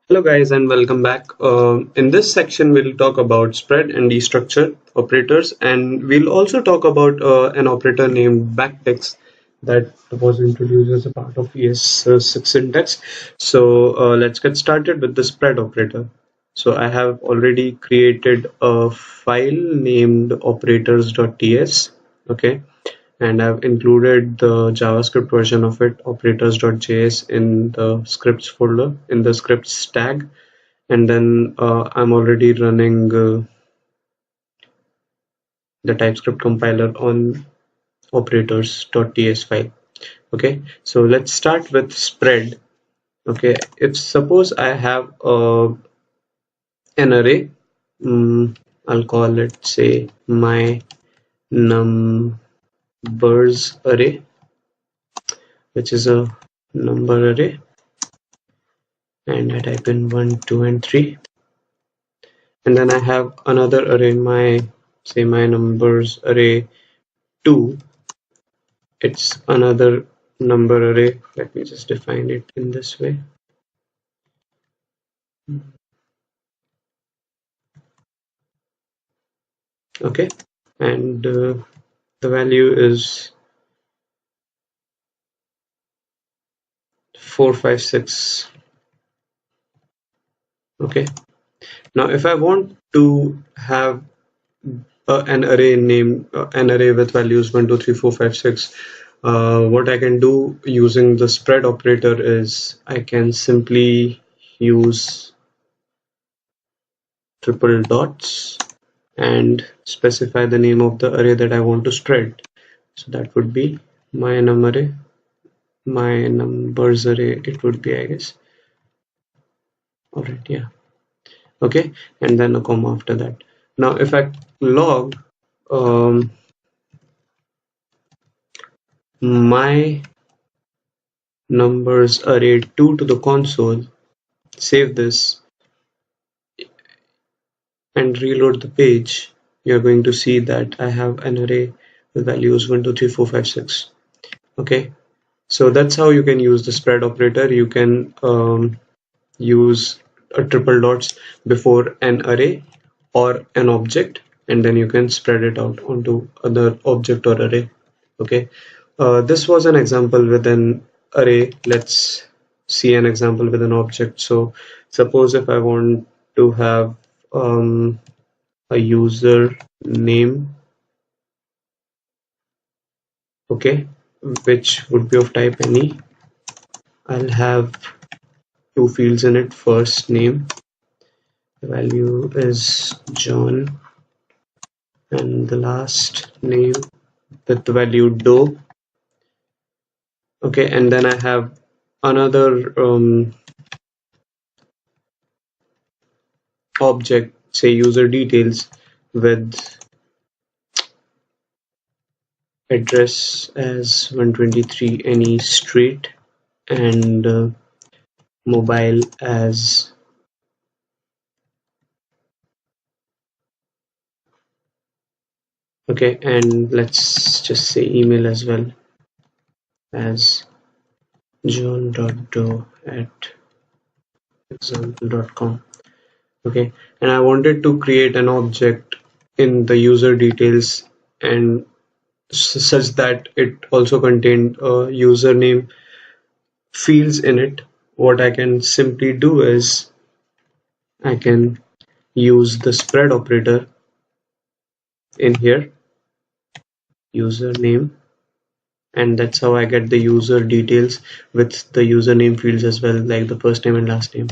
Hello guys and welcome back. In this section we'll talk about spread and destructure operators, and we'll also talk about an operator named backticks that was introduced as a part of ES6 syntax. So let's get started with the spread operator. So I have already created a file named operators.ts. Okay, and I've included the JavaScript version of it, operators.js, in the scripts folder in the scripts tag, and then I'm already running the TypeScript compiler on operators.ts file. Okay, so let's start with spread. Okay, if suppose I have an array, I'll call it, say, my numbers array, which is a number array, and I type in 1, 2, and 3, and then I have another array, my numbers array 2. It's another number array. Let me just define it in this way. Okay, and the value is 456. Okay, now if I want to have an array with values 1, 2, 3, 4, 5, 6, what I can do using the spread operator is I can simply use triple dots and specify the name of the array that I want to spread. So that would be my numbers array. It would be, I guess. All right, yeah. Okay, and then a comma after that. Now, if I log my numbers array 2 to the console, save this, and reload the page, you're going to see that I have an array with values 1, 2, 3, 4, 5, 6. Okay, so that's how you can use the spread operator. You can use a triple dots before an array or an object, and then you can spread it out onto other object or array. Okay, this was an example with an array. Let's see an example with an object. So suppose if I want to have a user name, okay, which would be of type any. I'll have two fields in it. First name, the value is John, and the last name with the value do. Okay, and then I have another object, say user details, with address as 123 any street, and mobile as okay, and let's just say email as well, as john.doe@example.com. Okay, and I wanted to create an object in the user details, and such that it also contained a username fields in it. What I can simply do is I can use the spread operator in here, username, and that's how I get the user details with the username fields as well, like the first name and last name.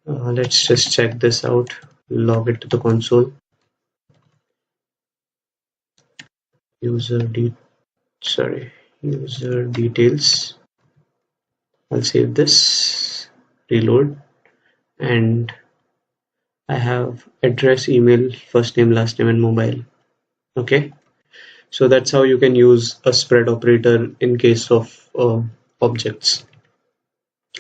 Let's just check this out, log it to the console. user details. I'll save this, reload, and I have address, email, first name, last name, and mobile. Okay, so that's how you can use a spread operator in case of objects.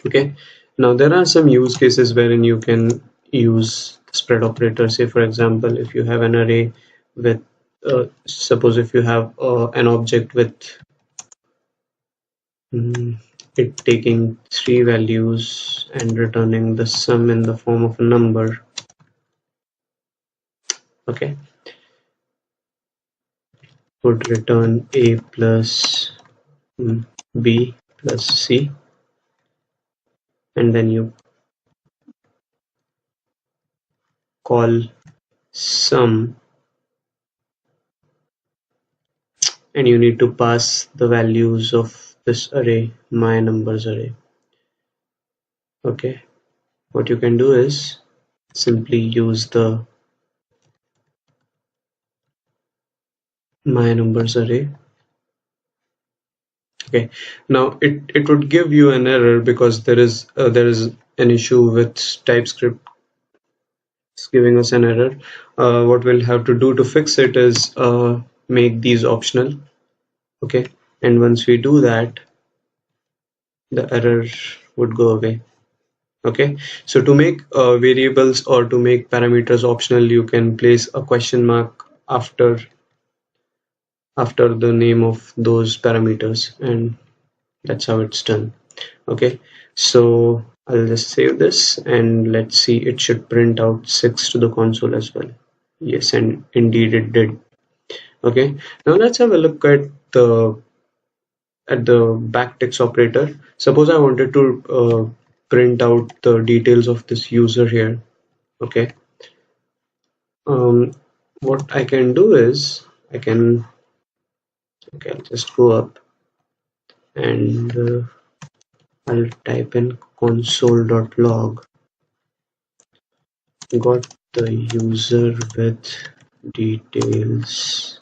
Okay, now there are some use cases wherein you can use the spread operator. Say for example, if you have an array with suppose if you have an object with it taking three values and returning the sum in the form of a number. Okay, would return a plus b plus c, and then you call sum, and you need to pass the values of this array, my numbers array. Okay, what you can do is simply use the my numbers array. Okay, now it would give you an error because there is an issue with TypeScript. It's giving us an error. What we'll have to do to fix it is make these optional. Okay, and once we do that, the error would go away. Okay, so to make variables or to make parameters optional, you can place a question mark after the name of those parameters, and that's how it's done. Okay, so I'll just save this, and let's see, it should print out 6 to the console as well. Yes, and indeed it did. Okay, now let's have a look at the backticks operator. Suppose I wanted to print out the details of this user here. Okay, what I can do is I'll just go up, and I'll type in console.log, got the user with details.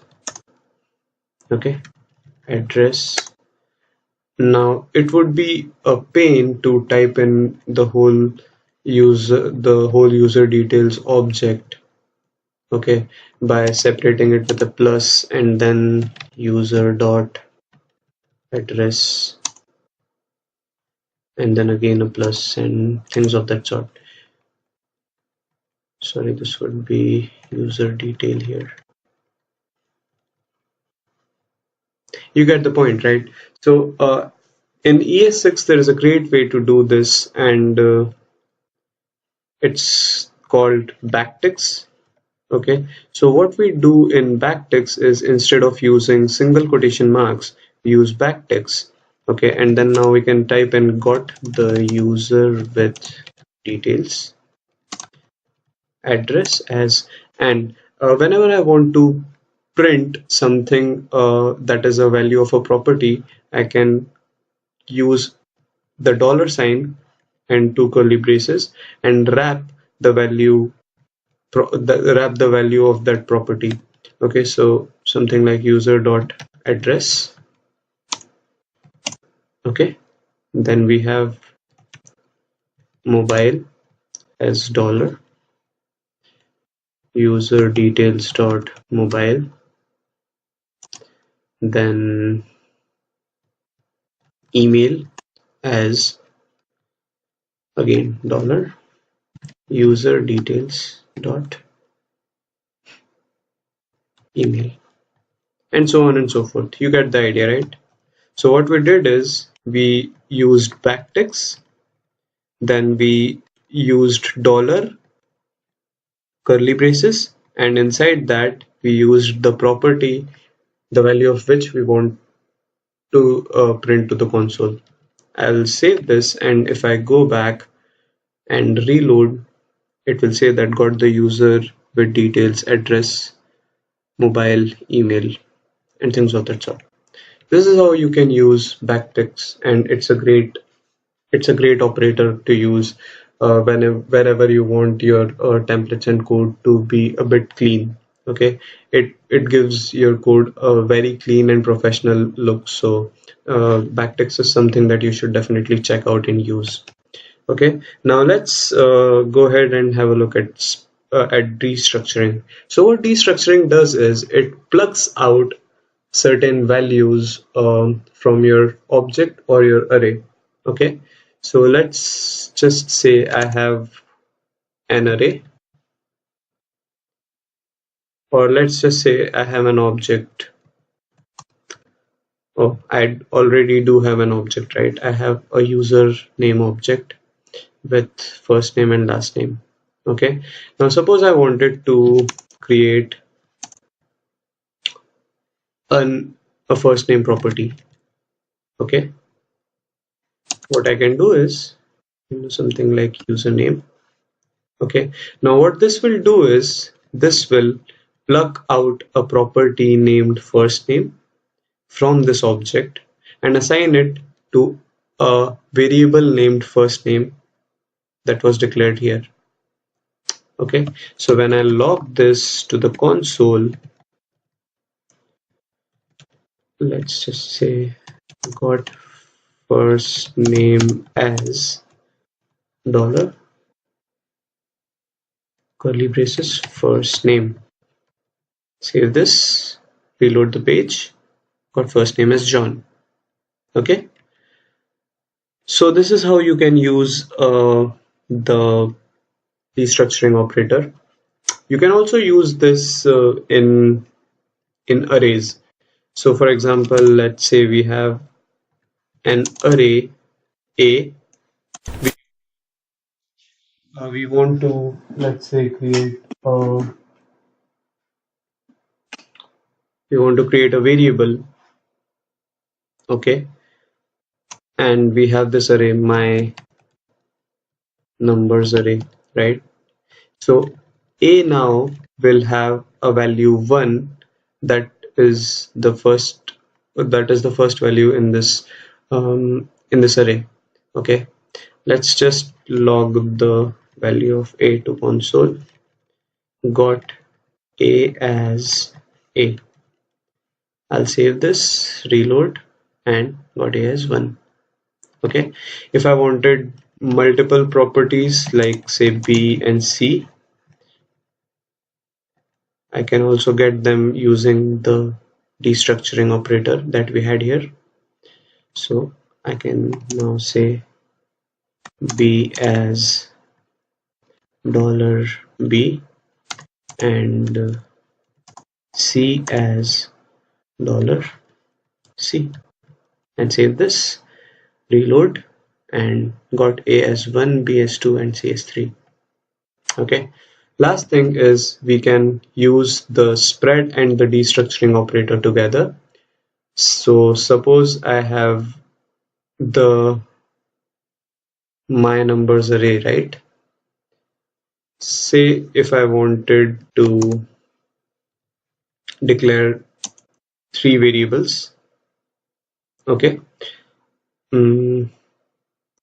Okay, address. Now it would be a pain to type in the whole user details object, okay, by separating it with a plus and then user dot address and then again a plus and things of that sort. Sorry, this would be user detail here. You get the point, right? So in ES6 there is a great way to do this, and it's called backticks. Okay, so what we do in backticks is, instead of using single quotation marks, we use backticks. Okay, and then now we can type in got the user with details address as, and whenever I want to print something that is a value of a property, I can use the dollar sign and two curly braces and wrap the value of that property. Okay, so something like user dot address. Okay, then we have mobile as dollar, user details dot mobile, then email as, again, dollar, user details dot email, and so on and so forth. You get the idea, right? So what we did is we used backticks, then we used dollar curly braces, and inside that we used the property, the value of which we want to print to the console. I'll save this, and if I go back and reload, it will say that got the user with details address, mobile, email, and things of that sort. This is how you can use backticks, and it's a great operator to use wherever you want your templates and code to be a bit clean. Okay, it gives your code a very clean and professional look. So backticks is something that you should definitely check out and use. Okay, now let's go ahead and have a look at destructuring. So what destructuring does is it plugs out certain values from your object or your array. Okay, so let's just say I have an array, or let's just say I have an object Oh, I already do have an object, right? I have a username object with first name and last name. Okay, now suppose I wanted to create a first name property. Okay, what I can do is something like username. Okay, now what this will do is this will pluck out a property named first name from this object and assign it to a variable named first name that was declared here. Okay, so when I log this to the console, let's just say got first name as dollar curly braces first name. Save this, reload the page, got first name as John. Okay, so this is how you can use the destructuring operator. You can also use this in arrays. So for example, let's say we have an array A. We want to, let's say, we want to create a variable. Okay, and we have this array, my numbers array, right? So A now will have a value 1, that is the first value in this array. Okay, let's just log the value of A to console. Got A as A. I'll save this, reload, and got A as 1. Okay, if I wanted multiple properties like say B and C, I can also get them using the destructuring operator that we had here. So I can now say B as $B and C as $C and save this, reload, and got A as 1, B as 2, and C as 3. Okay, last thing is we can use the spread and the destructuring operator together. So suppose I have the my numbers array, right? Say if I wanted to declare 3 variables, okay,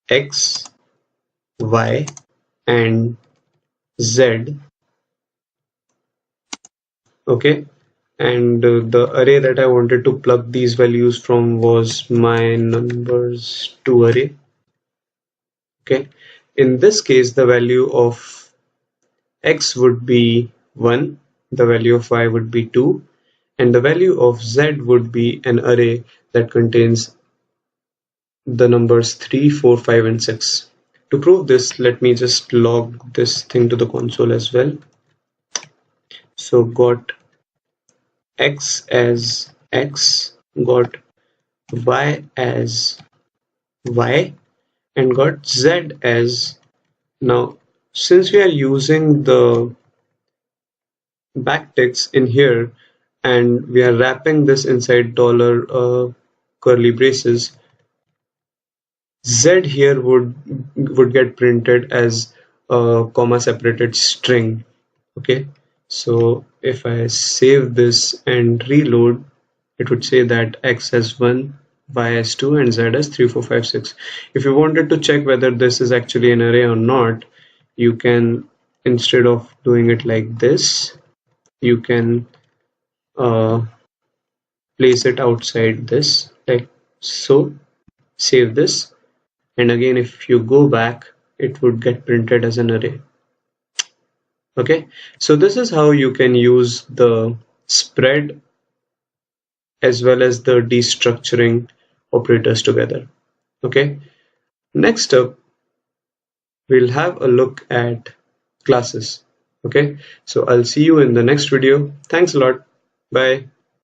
x, y, and z. Okay, and the array that I wanted to plug these values from was my numbers 2 array. Okay, in this case the value of x would be 1, the value of y would be 2, and the value of z would be an array that contains the numbers 3, 4, 5, and 6. To prove this, let me just log this thing to the console as well. So got x as x, got y as y, and got z as. Now since we are using the backticks in here and we are wrapping this inside dollar curly braces, z here would get printed as a comma separated string. Okay, so if I save this and reload, it would say that x has 1, y has 2, and z has 3, 4, 5, 6. If you wanted to check whether this is actually an array or not, you can, instead of doing it like this, you can place it outside this like so. Save this, and again if you go back, it would get printed as an array. Okay, so this is how you can use the spread as well as the destructuring operators together. Okay, next up we'll have a look at classes. Okay, so I'll see you in the next video. Thanks a lot. Bye.